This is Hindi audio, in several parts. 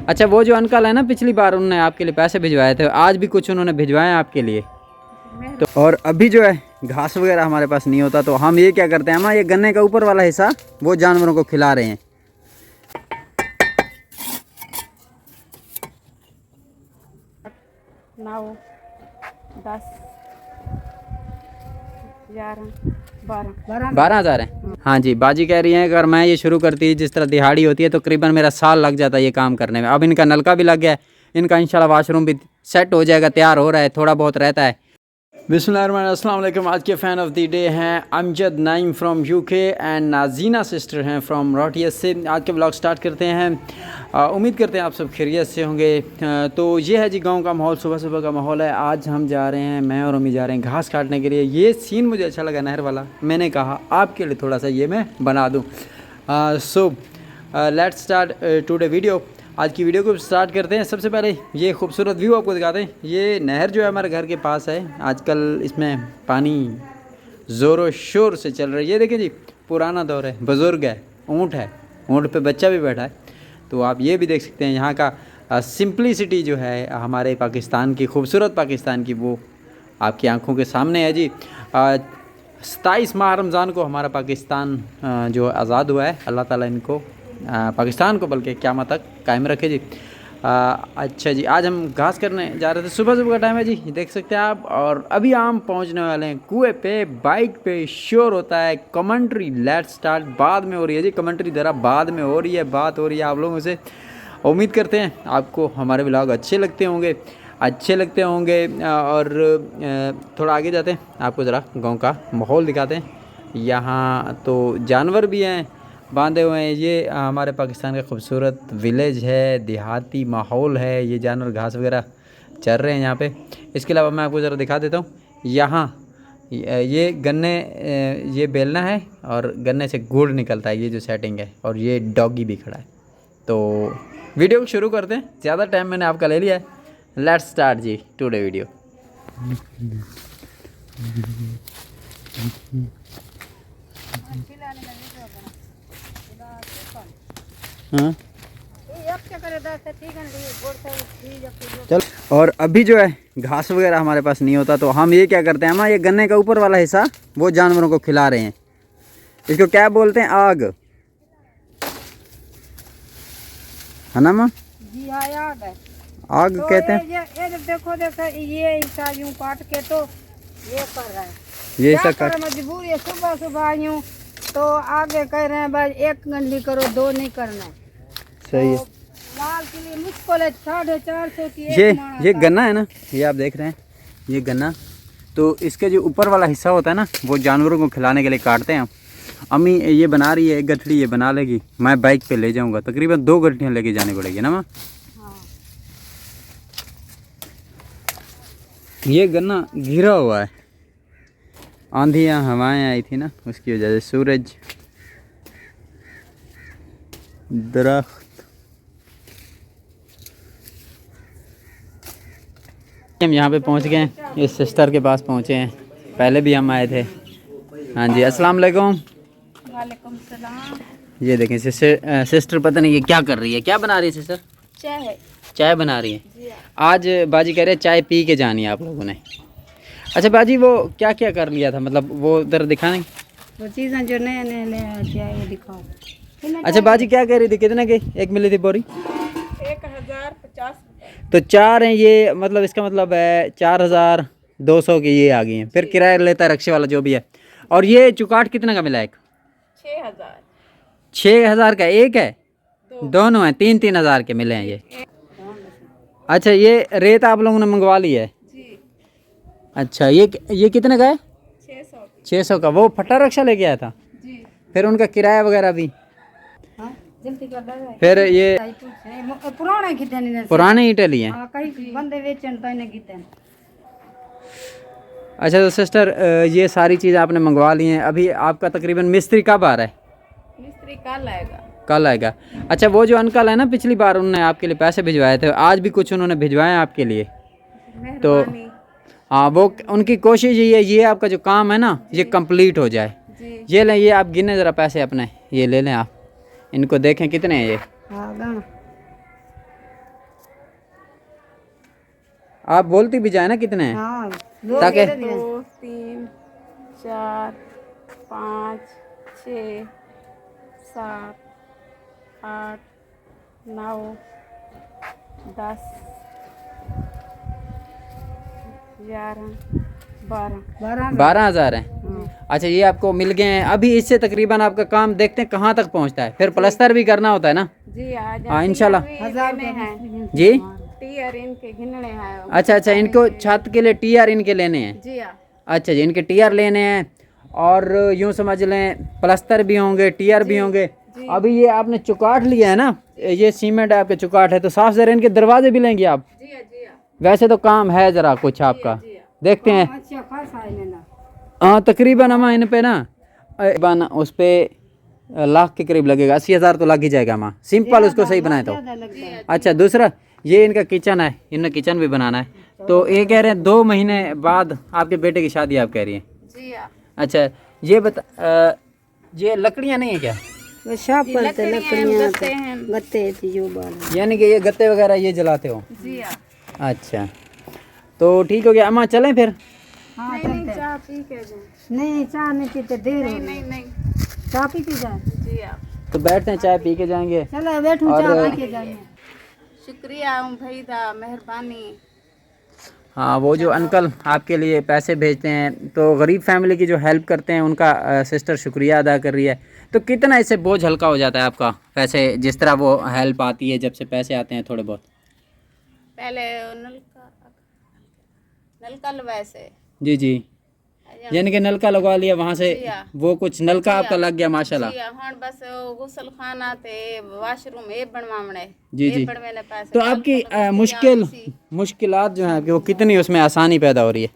अच्छा, वो जो अंकल है ना, पिछली बार उन्होंने आपके लिए पैसे भिजवाए थे, आज भी कुछ उन्होंने भिजवाए हैं आपके लिए। तो और अभी जो है घास वगैरह हमारे पास नहीं होता, तो हम ये क्या करते हैं, हम ये गन्ने का ऊपर वाला हिस्सा वो जानवरों को खिला रहे हैं। नौ 10 11 12,000 है। हाँ जी, बाजी कह रही है अगर मैं ये शुरू करती जिस तरह दिहाड़ी होती है तो करीबन मेरा साल लग जाता है ये काम करने में। अब इनका नलका भी लग गया है, इनका इंशाल्लाह वाशरूम भी सेट हो जाएगा, तैयार हो रहा है, थोड़ा बहुत रहता है। बिस्मिल्लाहिर्रहमानिर्रहीम, अस्सलाम वालेकुम। आज के फ़ैन ऑफ द डे हैं Amjad Naeem from UK and Nazina sister हैं फ्रॉम रोटियस से। आज के ब्लॉग स्टार्ट करते हैं। उम्मीद करते हैं आप सब खैरियत से होंगे। तो ये है जी गांव का माहौल, सुबह सुबह का माहौल है। आज हम जा रहे हैं, मैं और अम्मी जा रहे हैं घास काटने के लिए। ये सीन मुझे अच्छा लगा नहर वाला, मैंने कहा आपके लिए थोड़ा सा ये मैं बना दूँ। So let's start today video. आज की वीडियो को स्टार्ट करते हैं। सबसे पहले ये खूबसूरत व्यू आपको दिखाते हैं। ये नहर जो है हमारे घर के पास है। आजकल इसमें पानी ज़ोरों शोर से चल रहा है। ये देखिए जी, पुराना दौर है, बुज़ुर्ग है, ऊँट है, ऊँट पे बच्चा भी बैठा है। तो आप ये भी देख सकते हैं यहाँ का सिंपलिसिटी जो है हमारे पाकिस्तान की, खूबसूरत पाकिस्तान की, वो आपकी आंखों के सामने है जी। 27 माह रमज़ान को हमारा पाकिस्तान जो आज़ाद हुआ है, अल्लाह ताला इनको पाकिस्तान को बल्कि क़यामत तक कायम रखे जी। अच्छा जी, आज हम घास करने जा रहे थे, सुबह सुबह का टाइम है जी, देख सकते हैं आप। और अभी हम पहुंचने वाले हैं कुएं पे। बाइक पे शोर होता है, कमेंट्री लेट्स स्टार्ट बाद में हो रही है जी, कमेंट्री ज़रा बाद में हो रही है, बात हो रही है आप लोगों से। उम्मीद करते हैं आपको हमारे व्लॉग अच्छे लगते होंगे। और थोड़ा आगे जाते हैं, आपको ज़रा गाँव का माहौल दिखाते हैं। यहाँ तो जानवर भी हैं, बांधे हुए हैं। ये हमारे पाकिस्तान का खूबसूरत विलेज है, देहाती माहौल है। ये जानवर घास वगैरह चर रहे हैं यहाँ पे। इसके अलावा मैं आपको ज़रा दिखा देता हूँ, यहाँ ये गन्ने, ये बेलना है और गन्ने से गुड़ निकलता है, ये जो सेटिंग है। और ये डॉगी भी खड़ा है। तो वीडियो को शुरू करते हैं, ज़्यादा टाइम मैंने आपका ले लिया है। लेट्स स्टार्ट जी टुडे वीडियो। हाँ चल। और अभी जो है घास वगैरह हमारे पास नहीं होता, तो हम ये क्या करते हैं, हम ये गन्ने का ऊपर वाला हिस्सा वो जानवरों को खिला रहे हैं। इसको क्या बोलते हैं, आग है ना माँ? जी हाँ, आग है, आग तो कहते हैं। ये देखो ये हिस्सा यूं काट के तो ये कर रहा है, ये सब मजबूर है। सुबह सुबह यूं तो आगे कह रहे हैं भाई 1 गंढी करो, 2 नहीं करना है। सही है, माल के लिए मुश्किल है। 450 की ये गन्ना है ना, ये आप देख रहे हैं, ये गन्ना। तो इसके जो ऊपर वाला हिस्सा होता है ना, वो जानवरों को खिलाने के लिए काटते हैं। अम्मी ये बना रही है, 1 गठड़ी ये बना लेगी, मैं बाइक पे ले जाऊंगा। तकरीबन 2 गठड़ियाँ लेके जानी पड़ेगी ना माँ? हाँ। ये गन्ना घिरा हुआ है, आंधियाँ हवाएं आई थी ना, उसकी वजह से। सूरज, दरख्त, हम यहाँ पे पहुँच गए हैं, इस सिस्टर के पास पहुँचे हैं। पहले भी हम आए थे। हाँ जी, अस्सलाम वालेकुम। वालेकुम सलाम। ये देखें सिस्टर पता नहीं ये क्या कर रही है, क्या बना रही है सिस्टर? चाय बना रही है। आज बाजी कह रहे चाय पी के जानी है आप लोगों ने। अच्छा बाजी, वो क्या क्या कर लिया था, मतलब वो उधर दिखाने वो चीज़ें जो नए नए ले दिखाओ। अच्छा बाजी क्या कह रही थी, कितने की एक मिली थी बोरी? 1050। तो 4 हैं ये, मतलब इसका मतलब है 4200 की ये आ गई हैं। फिर किराया लेता है रिक्शे वाला जो भी है। और ये चुकाट कितने का मिला? एक 6000 का एक है, दोनों हैं 3-3000 के मिले हैं ये। अच्छा, ये रेत आप लोगों ने मंगवा ली है? अच्छा, ये कितने का है? 600 का। वो फटा रक्षा लेके आया था जी। फिर उनका किराया वगैरह भी। फिर ये पुराने ईंटें लिए हैं। अच्छा तो सिस्टर, ये सारी चीज़ आपने मंगवा ली हैं। अभी आपका तकरीबन मिस्त्री कब आ रहा है? मिस्त्री कल आएगा। अच्छा, वो जो अंकल है ना, पिछली बार उन्होंने आपके लिए पैसे भिजवाए थे, आज भी कुछ उन्होंने भिजवाए आपके लिए। तो हाँ, वो उनकी कोशिश यही है, ये आपका जो काम है ना ये कंप्लीट हो जाए। ये लें, ये आप गिने ज़रा पैसे अपने, ये ले लें आप, इनको देखें कितने हैं ये। आप बोलती भी जाए ना कितने हैं हाँ ताकि 2 3 4 5 6 7 8 9 10 11 12 12,000 है। अच्छा ये आपको मिल गए हैं अभी। इससे तकरीबन आपका काम देखते हैं कहाँ तक पहुँचता है, फिर प्लास्टर भी करना होता है ना। जी आज हाँ इंशाल्लाह। हैं जी टीयर इनके गिनने हैं। अच्छा अच्छा, इनको छत के लिए टीआर इनके लेने हैं। जी हाँ अच्छा जी, इनके टीआर लेने हैं और यूँ समझ लें प्लास्टर भी होंगे, टीआर भी होंगे। अभी ये आपने चुकाट लिया है ना, ये सीमेंट आपके चुकाट है, तो साफ ज़रा इनके दरवाजे भी लेंगे आप। जी हाँ जी हाँ वैसे तो काम है ज़रा कुछ आपका, जी हाँ। देखते हैं। अच्छा खासा है लेना। हाँ तकरीबन हम इन पे ना बन उस पे लाख के करीब लगेगा, 80,000 तो लग ही जाएगा माँ, सिंपल उसको सही बनाए तो। ज्यादा लगता है। अच्छा दूसरा ये इनका किचन है, इन्हें किचन भी बनाना है, तो ये कह रहे हैं 2 महीने बाद आपके बेटे की शादी आप कह रही हैं। जी हाँ अच्छा ये बता ये लकड़ियाँ नहीं है क्या? वो शाप पड़ते लकड़ियाँ गत्ते हैं। गत्ते थी जो बाल यानी कि ये गत्ते वगैरह ये जलाते हो? जी हाँ। अच्छा तो ठीक हो गया अम्मा, चलें फिर? हाँ नहीं चाह पी के जाएं। नहीं चाह नहीं पीते देर हो नहीं रही नहीं चाह पी के जाए। जी हाँ। तो बैठते हैं, चाय पी के जाएंगे। चलो बैठू और- चाह पी के जाए। शुक्रिया भाई दा मेहरबानी। हाँ वो जो अंकल आपके लिए पैसे भेजते हैं तो गरीब फैमिली की जो हेल्प करते हैं उनका सिस्टर शुक्रिया अदा कर रही है। तो कितना इससे बोझ हल्का हो जाता है आपका, पैसे जिस तरह वो हेल्प आती है, जब से पैसे आते हैं थोड़े बहुत? पहले नलका वैसे जी जी, यानी कि नलका लगवा लिया वहाँ से, वो कुछ नलका आपका लग गया माशाल्लाह। जी हाँ बस गुसल खाना थे वाशरूम ये बनवाने जी जी। बनवाने पैसे। तो आपकी मुश्किलात जो हैं आपकी वो कितनी उसमें आसानी पैदा हो रही है?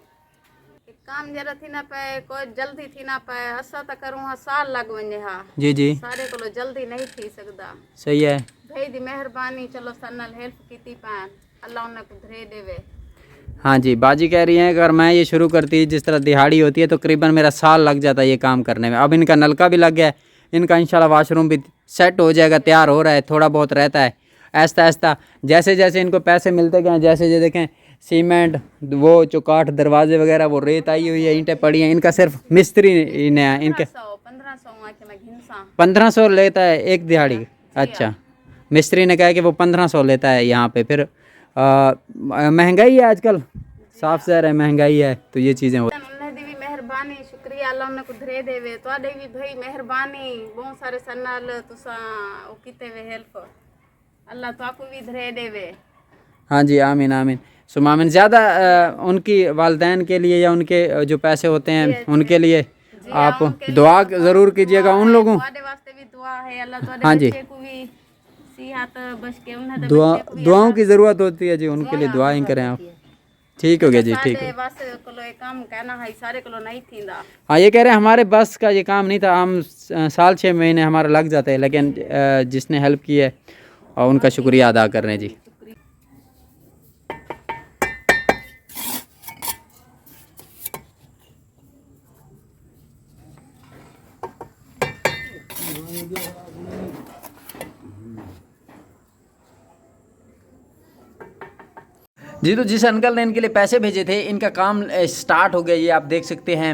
काम जरा थी ना पे कोई जल्दी थी ना पे असा तो करूँ हाँ साल लग वने हाँ जी जी सारे को जल्दी नहीं थी सकता। सही है। भाई दी मेहरबानी चलो सन्नल हेल्प की पैन अल्लाह उन्हें धरे देवे। हाँ जी बाजी कह रही हैं अगर मैं ये शुरू करती जिस तरह दिहाड़ी होती है तो करीबन मेरा साल लग जाता है ये काम करने में। अब इनका नलका भी लग गया है, इनका इंशाल्लाह वाशरूम भी सेट हो जाएगा, तैयार हो रहा है, थोड़ा बहुत रहता है ऐसा ऐसा। जैसे जैसे इनको पैसे मिलते गए, जैसे जैसे देखें सीमेंट वो चौकाठ दरवाजे वगैरह वो रेत आई हुई है, ईंटें पड़ी हैं, इनका सिर्फ मिस्त्री ने इनके 1500 लेता है एक दिहाड़ी। अच्छा मिस्त्री ने कहा कि वो 1500 लेता है यहाँ पे। फिर महंगाई है आजकल, साफ ज़ाहिर है महंगाई है, तो ये चीज़ें हो। उन्हें दी भी मेहरबानी शुक्रिया अल्लाह उन्हें को धरे देवे तो आदे भी भाई मेहरबानी बहुत सारे सन्नाल तुसा ओ किते वे हेल्प अल्लाह तो आपको भी धरे देवे। हाँ जी आमीन आमीन सुम आमीन। ज़्यादा उनकी वालदैन के लिए या उनके जो पैसे होते हैं उनके लिए आप दुआ ज़रूर कीजिएगा उन लोगों। तुम्हारे वास्ते भी दुआ है अल्लाह तुम्हारे हाँ जी बच्चे को भी सिहत बच के उन्हें तो दुआओं की ज़रूरत होती है जी, उनके लिए दुआएं करें आप। ठीक हो गया जी, ठीक है। बस कोलो एक काम कहना है सारे कोलो नहीं थींदा। हाँ ये कह रहे हैं हमारे बस का ये काम नहीं था, हम साल 6 महीने हमारा लग जाते हैं, लेकिन जिसने हेल्प की है और उनका शुक्रिया अदा कर रहे हैं जी। जी तो जिस अंकल ने इनके लिए पैसे भेजे थे इनका काम स्टार्ट हो गया, ये आप देख सकते हैं।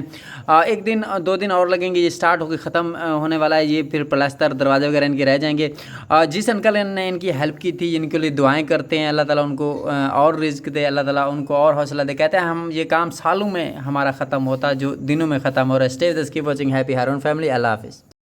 1 दिन 2 दिन और लगेंगे, ये स्टार्ट होकर ख़त्म होने वाला है। ये फिर प्लास्टर दरवाजे वगैरह इनके रह जाएंगे। जिस अंकल ने इनकी हेल्प की थी इनके लिए दुआएं करते हैं, अल्लाह ताला उनको और रिज़्क दे, अल्लाह ताला उनको और हौसला दे। कहते हैं हम ये काम सालों में हमारा ख़त्म होता जो दिनों में ख़त्म हो रहा है। Stay with us, keep watching happy Haroon family. अल्लाह हाफिज़।